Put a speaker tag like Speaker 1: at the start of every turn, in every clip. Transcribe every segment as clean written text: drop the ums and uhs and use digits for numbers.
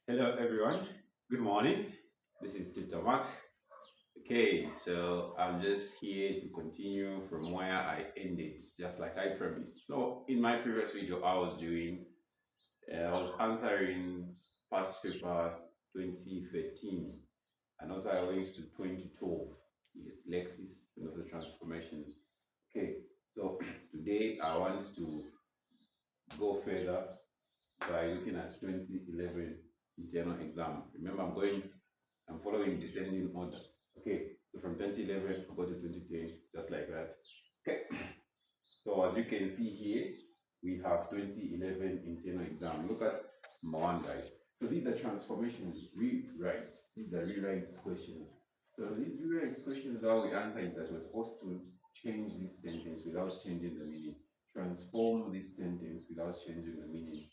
Speaker 1: Hello everyone. Good morning. This is Mak. Okay, so I'm just here to continue from where I ended, just like I promised. So in my previous video, I was answering past paper 2013, and also I went to 2012. Yes, Lexis and also transformations. Okay, so today I want to go further by looking at 2011 internal exam. Remember, I'm following descending order. Okay, so from 2011, I go to 2010, just like that. Okay, so as you can see here, we have 2011 internal exam. Look at number one, guys. So these are transformations, rewrites. These are rewrites questions. So these rewrites questions, how we answer is that we're supposed to change this sentence without changing the meaning. Transform this sentence without changing the meaning.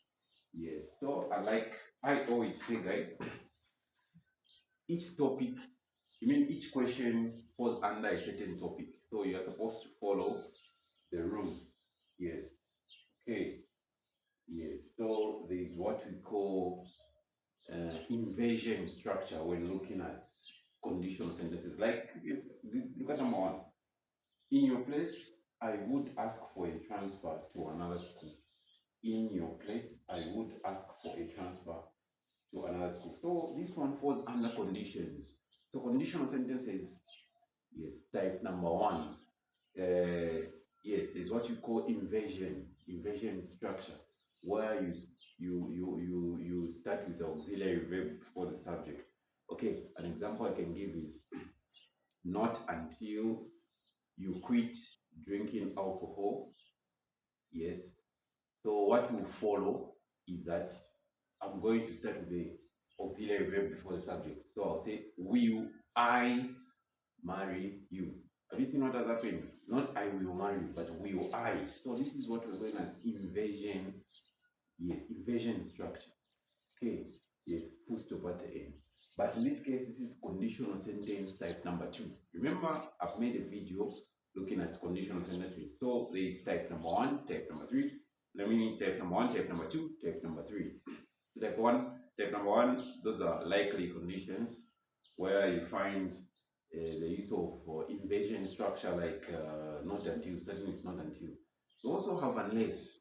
Speaker 1: Yes. So I always say, guys, each topic, each question falls under a certain topic. So you are supposed to follow the rules. Yes. Okay. Yes. So there is what we call inversion structure when looking at conditional sentences. Look at number one. In your place, I would ask for a transfer to another school. In your place, I would ask for a transfer to another school. So this one falls under conditions. So conditional sentences, yes, type number one. Yes, there's what you call inversion structure, where you start with the auxiliary verb before the subject. Okay, an example I can give is not until you quit drinking alcohol. Yes. So what will follow is that I'm going to start with the auxiliary verb before the subject. So I'll say, will I marry you? Have you seen what has happened? Not I will marry you, but will I? So this is what we're going as inversion. Yes, inversion structure. Okay. Yes, full stop at the end. But in this case, this is conditional sentence type number two. Remember, I've made a video looking at conditional sentences. So there is type number one, type number three. Meaning type number one, type number two, type number three. Type number one, those are likely conditions where you find the use of inversion structure like not until, certainly it's not until. You also have unless.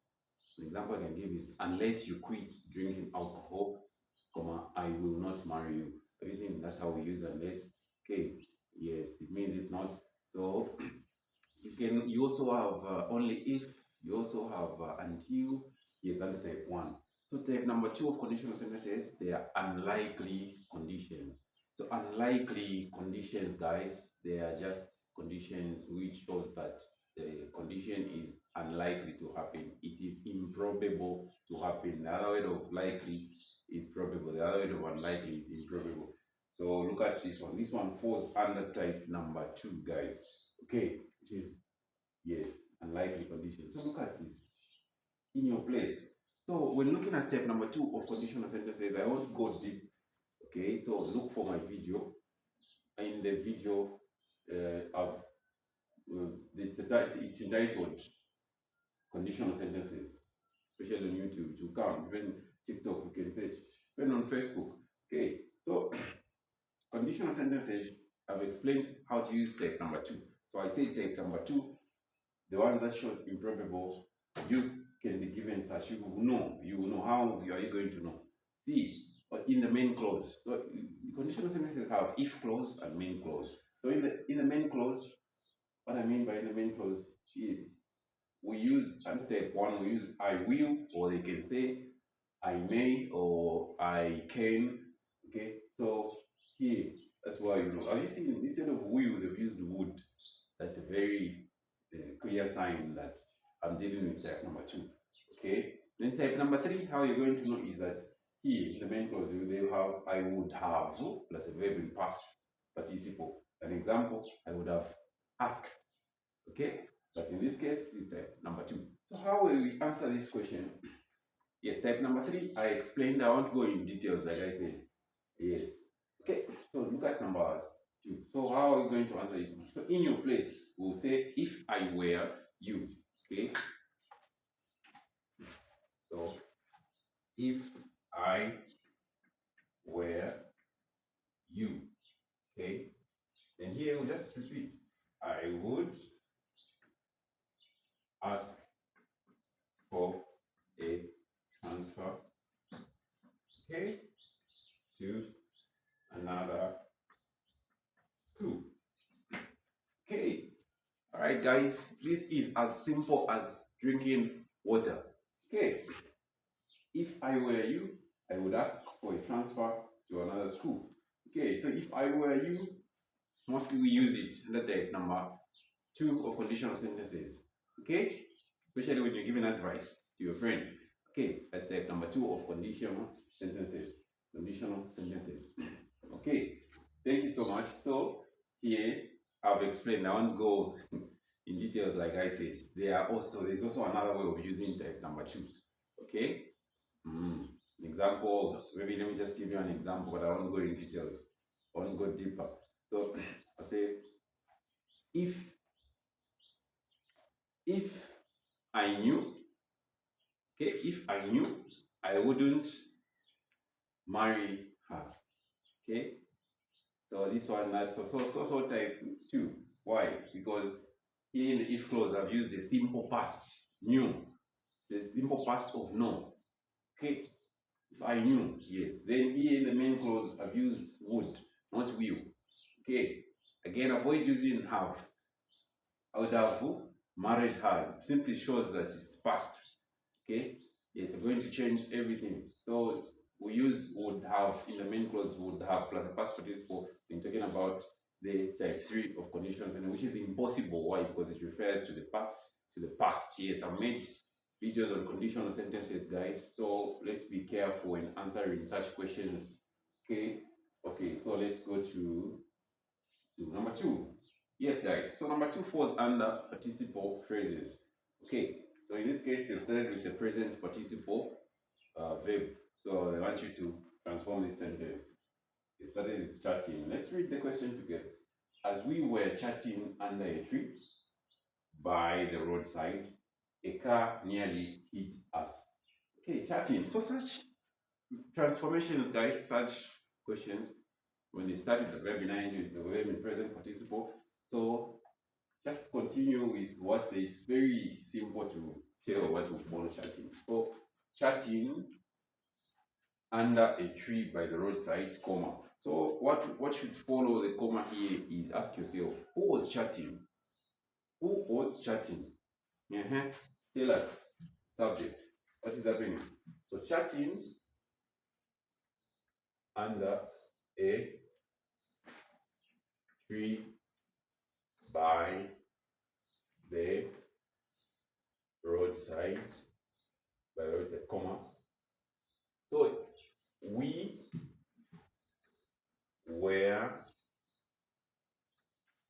Speaker 1: An example I can give is unless you quit drinking alcohol, comma, I will not marry you. Have you seen that's how we use unless? Okay, yes, it means if not. So you also have only if, you also have until, yes, under type 1. So type number 2 of conditional sentences, they are unlikely conditions. So unlikely conditions, guys, they are just conditions which shows that the condition is unlikely to happen. It is improbable to happen. The other word of likely is probable. The other word of unlikely is improbable. So look at this one. This one falls under type number 2, guys. Okay, which is, yes, unlikely conditions. So look at this. In your place. So when looking at step number 2 of conditional sentences, I won't go deep. Okay, so look for my video. In the video, it's entitled Conditional Sentences, especially on YouTube. To come, even TikTok, you can search, even on Facebook. Okay, so conditional sentences, I've explained how to use type number 2. So I say type number 2, the ones that shows improbable, you can be given such. You will know how are you going to know. See, but in the main clause. So the conditional sentences have if clause and main clause. So in the main clause, what I mean by in the main clause, we use under type 1, we use I will, or they can say I may or I can. Okay, so here that's why you know. Have you seen instead of will they've used would? That's a very clear sign that I'm dealing with type number 2. Okay. Then type number 3, how you're going to know is that here in the main clause they have I would have plus a verb in past participle. An example, I would have asked. Okay. But in this case, it's type number 2. So how will we answer this question? Yes, type number 3, I explained. I won't go in details like I said. Yes. Okay, so look at number 2. So how are we going to answer this one? So in your place, we'll say if I were you. Okay. So if I guys, this is as simple as drinking water. Okay, if I were you, I would ask for a transfer to another school. Okay, so if I were you, mostly we use it under type number 2 of conditional sentences. Okay, especially when you're giving advice to your friend. Okay, that's type number 2 of conditional sentences. Conditional sentences. Okay, thank you so much. So here I've explained. I won't go in details like I said. There's also another way of using type number 2. Okay. Example, maybe let me just give you an example, but I won't go in details. I won't go deeper. So I say if if I knew, okay, if I knew, I wouldn't marry her. Okay. So this one that's so type 2. Why? Because here in the if clause I've used the simple past knew. It's the simple past of know. Okay. If I knew, yes. Then here in the main clause I've used would, not will. Okay. Again, avoid using have. I would have married her. It simply shows that it's past. Okay. Yes, we're going to change everything. So we use would have in the main clause, would have plus a past participle in talking about the type 3 of conditions, and which is impossible. Why? Because it refers to the past. Yes, I've made videos on conditional sentences, guys. So let's be careful when answering such questions. Okay. Okay, so let's go to number 2. Yes, guys. So number 2 falls under participle phrases. Okay. So in this case, they've started with the present participle verb. So they want you to transform this sentence. It started with chatting. Let's read the question together. As we were chatting under a tree by the roadside, a car nearly hit us. Okay, chatting. So such transformations, guys, such questions, when they start with the verb in ing, the verb in present participle. So just continue with what says. Very simple to tell what will follow chatting. So chatting under a tree by the roadside, comma. So what should follow the comma here is ask yourself, who was chatting? Who was chatting? Tell us. Subject. What is happening? So chatting under a tree by the roadside, comma. So we were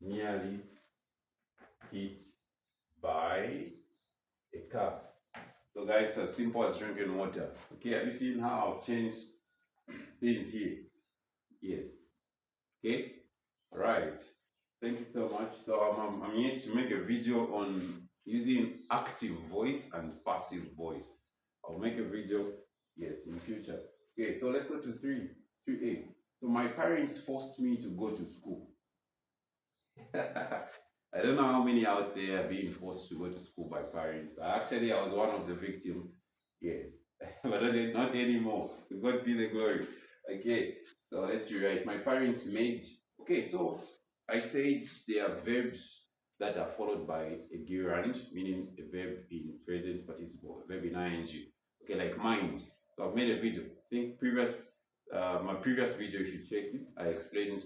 Speaker 1: nearly hit by a car. So guys, as simple as drinking water. Okay, have you seen how I've changed things here? Yes. Okay. All right. Thank you so much. So I'm here to make a video on using active voice and passive voice. I'll make a video, yes, in future. Okay, so let's go to 3A. So my parents forced me to go to school. I don't know how many out there are being forced to go to school by parents. Actually, I was one of the victims. Yes, but not anymore. To God be the glory. Okay, so let's rewrite. My parents made. Okay, so I said there are verbs that are followed by a gerund, meaning a verb in present participle, a verb in ing. Okay, like mind. So I've made a video. I think my previous video, you should check it. I explained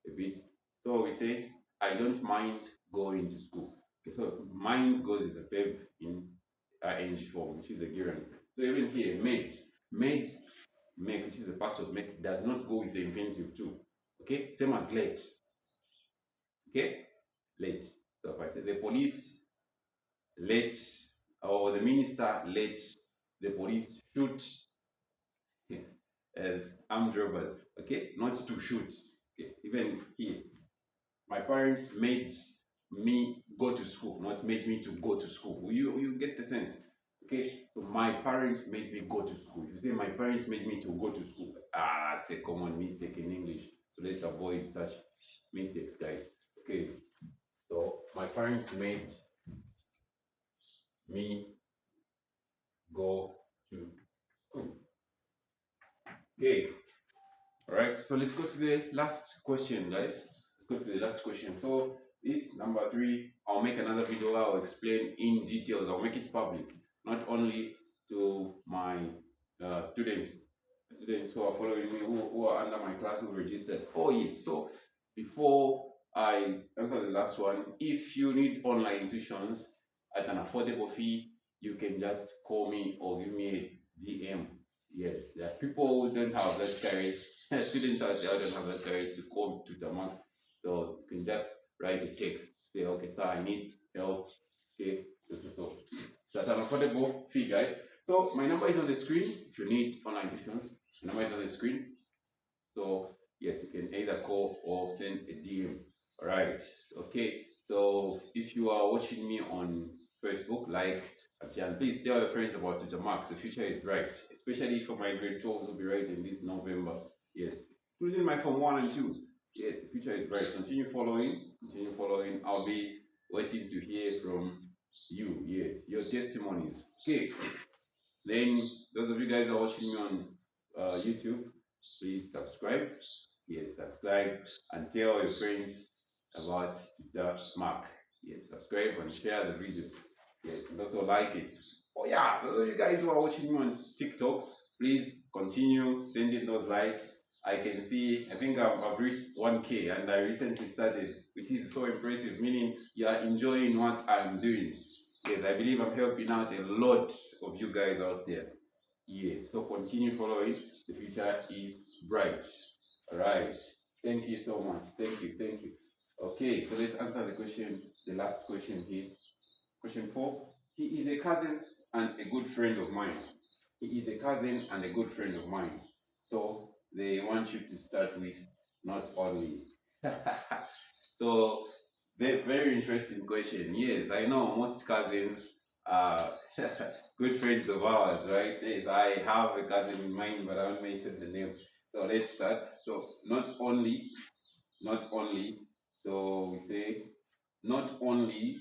Speaker 1: a bit. So we say I don't mind going to school. Okay, so mind goes as a verb in ing form, which is a gerund. So even here, made, make, which is the past of make, does not go with the infinitive too. Okay, same as late. Okay, late. So if I say the police let, or the minister let the police shoot armed robbers. Okay, not to shoot. Okay, even here, my parents made me go to school, not made me to go to school. You get the sense? Okay, so my parents made me go to school. If you say my parents made me to go to school, that's a common mistake in English. So let's avoid such mistakes, guys. Okay, so my parents made me go to school. Okay, all right. So let's go to the last question, guys. Let's go to the last question. So this number three, I'll make another video where I'll explain in details. I'll make it public, not only to my students, students who are following me, who are under my class, who registered. Oh yes. So before I answer the last one, if you need online tuitions at an affordable fee, you can just call me or give me a DM. Yes, there are people who don't have that courage. Students out there who don't have that courage to call to the mark. So you can just write a text. Say, okay, sir, I need help. Okay, so. So at an affordable fee, guys. So my number is on the screen. If you need online tuitions, my number is on the screen. So yes, you can either call or send a DM. All right. Okay. So if you are watching me on Facebook, like and please tell your friends about Tutor Mark. The future is bright, especially for my grade 12 will be right in this November. Yes, including my Form 1 and 2. Yes, the future is bright. Continue following. Continue following. I'll be waiting to hear from you. Yes, your testimonies. Okay. Then those of you guys who are watching me on YouTube, please subscribe. Yes, subscribe and tell your friends about the Mark. Yes, subscribe and share the video. Yes, and also like it. Oh yeah, those of you guys who are watching me on TikTok, please continue sending those likes. I can see, I think I've reached 1K and I recently started, which is so impressive, meaning you are enjoying what I'm doing. Yes, I believe I'm helping out a lot of you guys out there. Yes, so continue following. The future is bright. All right. Thank you so much. Thank you. Thank you. Okay, so let's answer the question, the last question here. Question 4. He is a cousin and a good friend of mine. He is a cousin and a good friend of mine. So they want you to start with not only. So very interesting question. Yes, I know most cousins are good friends of ours, right? Yes, I have a cousin in mind, but I won't mention the name. So let's start. So not only, so we say, not only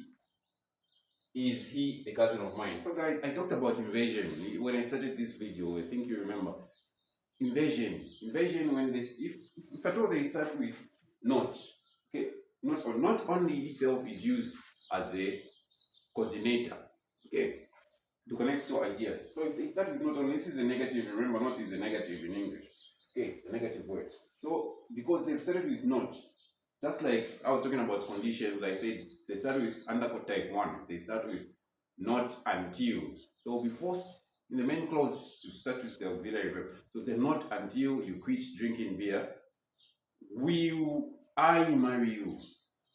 Speaker 1: is he a cousin of mine. So guys, I talked about invasion when I started this video. I think you remember. Invasion when they, if at all they start with not, okay, not only itself is used as a coordinator, okay, to connect two ideas. So if they start with not only, this is a negative, remember not is a negative in English. Okay, it's a negative word. So because they've started with not, just like I was talking about conditions, I said they start with undercode type 1, they start with not until. So before in the main clause to start with the auxiliary verb. So say not until you quit drinking beer, will I marry you.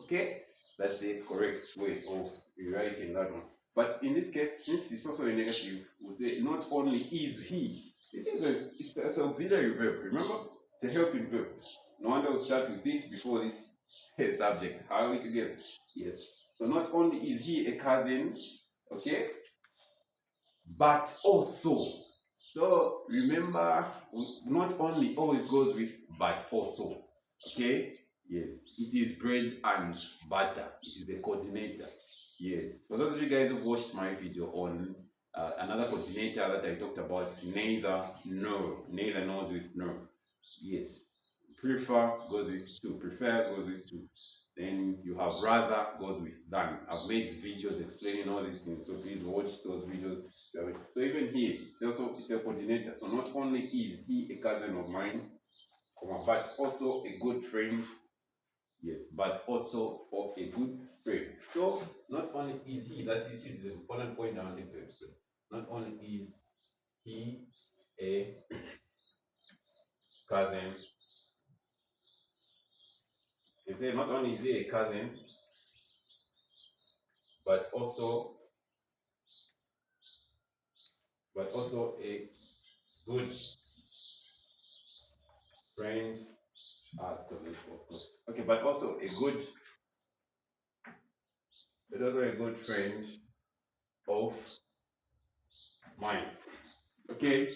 Speaker 1: Okay? That's the correct way of rewriting that one. But in this case, since it's also a negative, we'll say not only is he. This is it's an auxiliary verb, remember? It's a helping verb. No wonder we'll start with this before this subject. How are we together? Yes. So not only is he a cousin, okay, but also. So remember, not only always goes with but also. Okay? Yes. It is bread and butter. It is the coordinator. Yes. For those of you guys who watched my video on another coordinator that I talked about, neither, no. Neither knows with no. Yes. Prefer goes with to. Prefer goes with to. Then you have rather goes with than. I've made videos explaining all these things, so please watch those videos. So even here, it's a coordinator. So not only is he a cousin of mine, but also a good friend. Yes, but also of a good friend. So not only is he, this is the important point I wanted to explain. Not only is he a cousin, they say not only is he a cousin, but also a good friend. Okay, but also a good, friend of mine. Okay.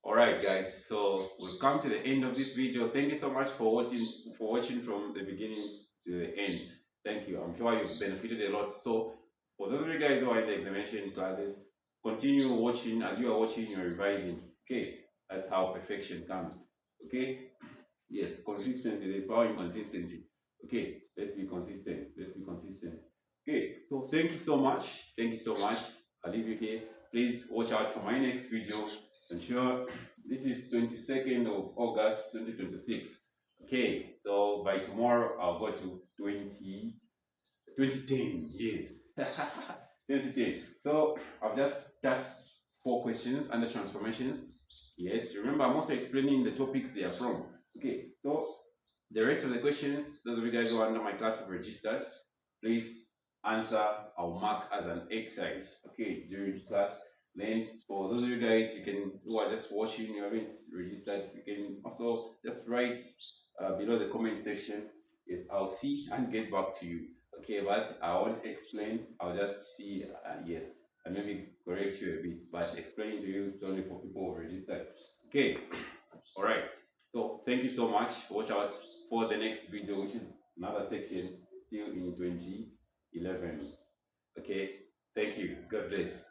Speaker 1: All right, guys. So we've come to the end of this video. Thank you so much for watching from the beginning to the end. Thank you. I'm sure you've benefited a lot. So for those of you guys who are in the examination classes, continue watching. As you are watching, you're revising. Okay, that's how perfection comes. Okay. Yes, consistency. There's power in consistency. Okay, let's be consistent. Let's be consistent. Okay, so thank you so much. Thank you so much. I'll leave you here. Please watch out for my next video. I'm sure this is 22nd of August 2026. Okay, so by tomorrow I'll go to 2010. Yes. 2010. So I've just touched 4 questions under transformations. Yes, remember I'm also explaining the topics they are from. Okay, so the rest of the questions, those of you guys who are under my class have registered, please answer. I'll mark as an exercise, okay, during the class. Then for those of you guys who are just watching, you haven't registered, you can also just write below the comment section. Yes, I'll see and get back to you. Okay, but I won't explain. I'll just see. Yes, and maybe correct you a bit, but explaining to you it's only for people who registered. Okay, all right. So thank you so much. Watch out for the next video, which is another section still in 2011. Okay. Thank you. God bless.